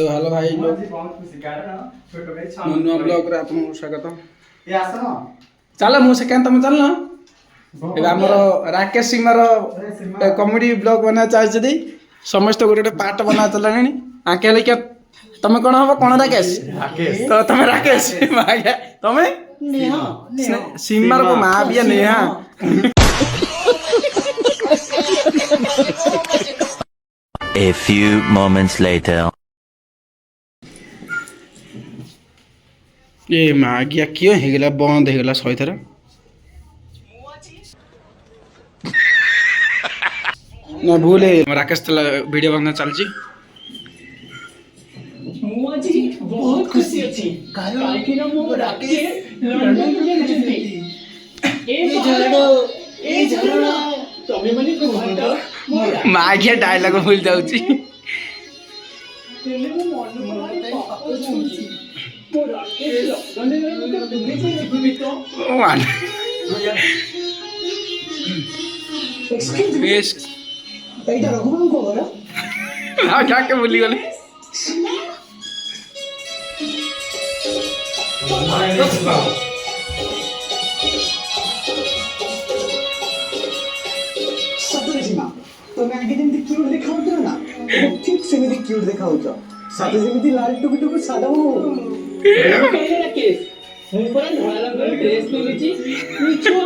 तो हेलो भाई लोग नुआ ब्लॉग रे आपन स्वागत ये आसन चल मु सेकेंड तुम चल ना ए हमर राकेश सिंह रो कॉमेडी ब्लॉग बना चाहि जदी समस्त गोटे पार्ट बना चलानी आके लेके तुम कोन हो कोन राकेश तो तुम राकेश माया तुम नेहा सिमर को मां बिया Neha A few moments later. ये मागिया क्यों हेगला बंद हेगला सही थर ना भूल है राकेश तला वीडियो बनना चल जी ମୁଁ ଆଜି ବହୁତ ଖୁସି ଅଛି କାହିଁକି ନା ମୁଁ ରାକେଶ ଲଣ୍ଡନକୁ ଯାଇଛନ୍ତି ଏ ଝରଣା ତମେ ମାନେ କୁହନ୍ତ मागिया डायलॉग भूल जाउची ତେଣୁ ମୁଁ ମନକୁ ପାପ ଚାହୁଁଛି ମୁଁ ରାକେଶ ଲଣ୍ଡନରେ ମୋତେ ବୁଲେଇ ଦେଖିବି ତ मान ଏକ୍ସକ୍ୟୁଜ ମି बेस ଏଇଟା ରଘୁବାବୁଙ୍କ ଘର आ जाके भूली गली सतरे सीमा तुम आगे जेमती क्यूट देखाउछ ना ठीक सेमिति क्यूट देखाउछ साथे जेमती लाल टुकु टुकु सादा हो କହିଲେ ରାକେଶ ମୁଁ ପରା ଧଳା ରଙ୍ଗର ଡ୍ରେସ୍ ପିନ୍ଧିଛି ମିଛୁଆ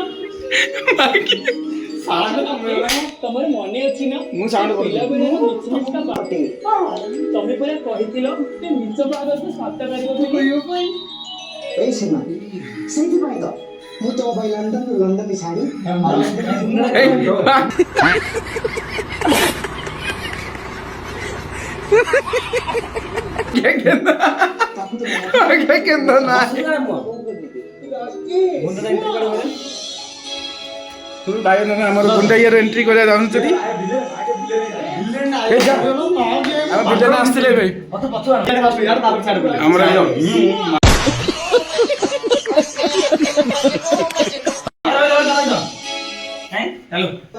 ତମର ମନେ ଅଛି ନା ମୁଁ ସାଉଣ୍ଡ କରୁଛି ପିଲାବେଳର ମିଛ ପାଟି ତମେ ପରା କହିଥିଲ ଯେ ମିଛ ପାଗକୁ ସତ କରିବ ବୋଲି ए सीमा सेति भाई तो मु तो भाई लंदन की साड़ी क्या कहना ना तू भाई ना हमर गुंडा यार एंट्री करे जानु चली ए जा हम बिल्डर आस्तिले भाई हमरा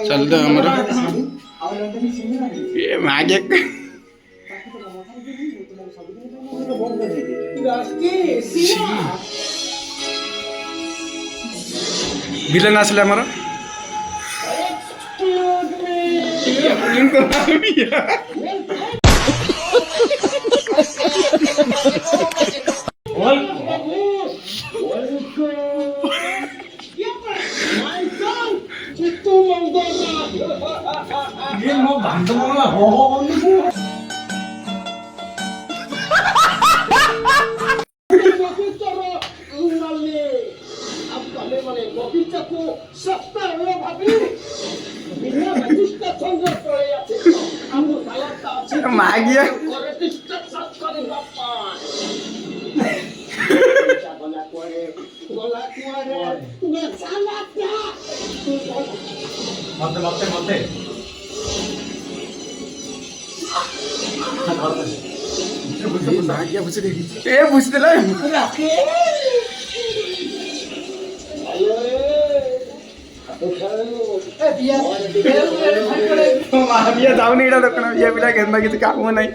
चल तो हमरा ये मागे विलन आसले हमर इनको नाम भी है मागिया मागिया बुझ दे ए बुझ देला मागिया जाऊन एडा दकना ये बिला गेंदा किछ काम नाही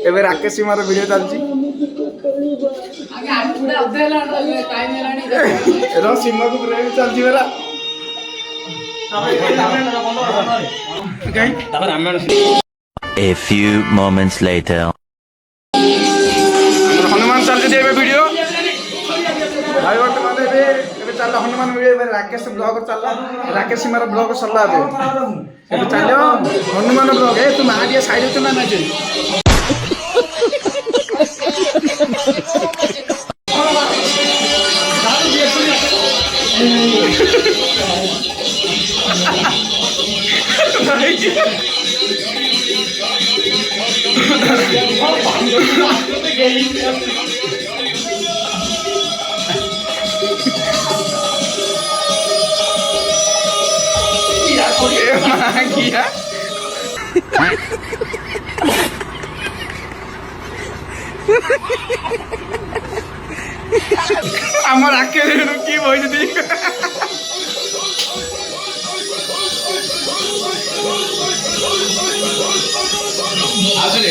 एबे राकेश सिंहर वीडियो चलची आगे आठ पूरा अधेला टाइम हेलानी रो सिंह को प्रेम चलची बेरा ओके तब Ramayan A few moments later. Hanuman चल दे एबे वीडियो भाई वर्तमान एबे एबे चल हनुमान वीडियो एबे राकेश ब्लॉग चल राकेश सिंहर ब्लॉग चलला एबे चलो हनुमान ब्लॉग ए तू मागिया साइड तो ना जे मागिया আমার আকে কি বই যদি আসলে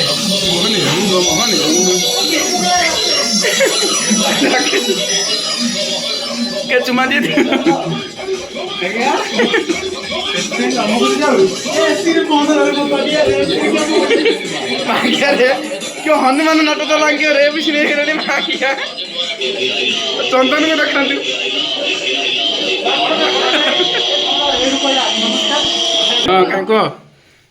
के चुमा दिए थे मांगिया रे क्यों हनुमान नाटक मांगिया रे भी सिने रे मांगिया चंदन को रखा तू हां काको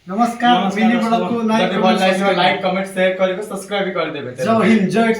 नमस्कार मिनी ब्लॉग को लाइक कमेंट शेयर करेको सब्सक्राइब भी कर देबे जय हिंद जय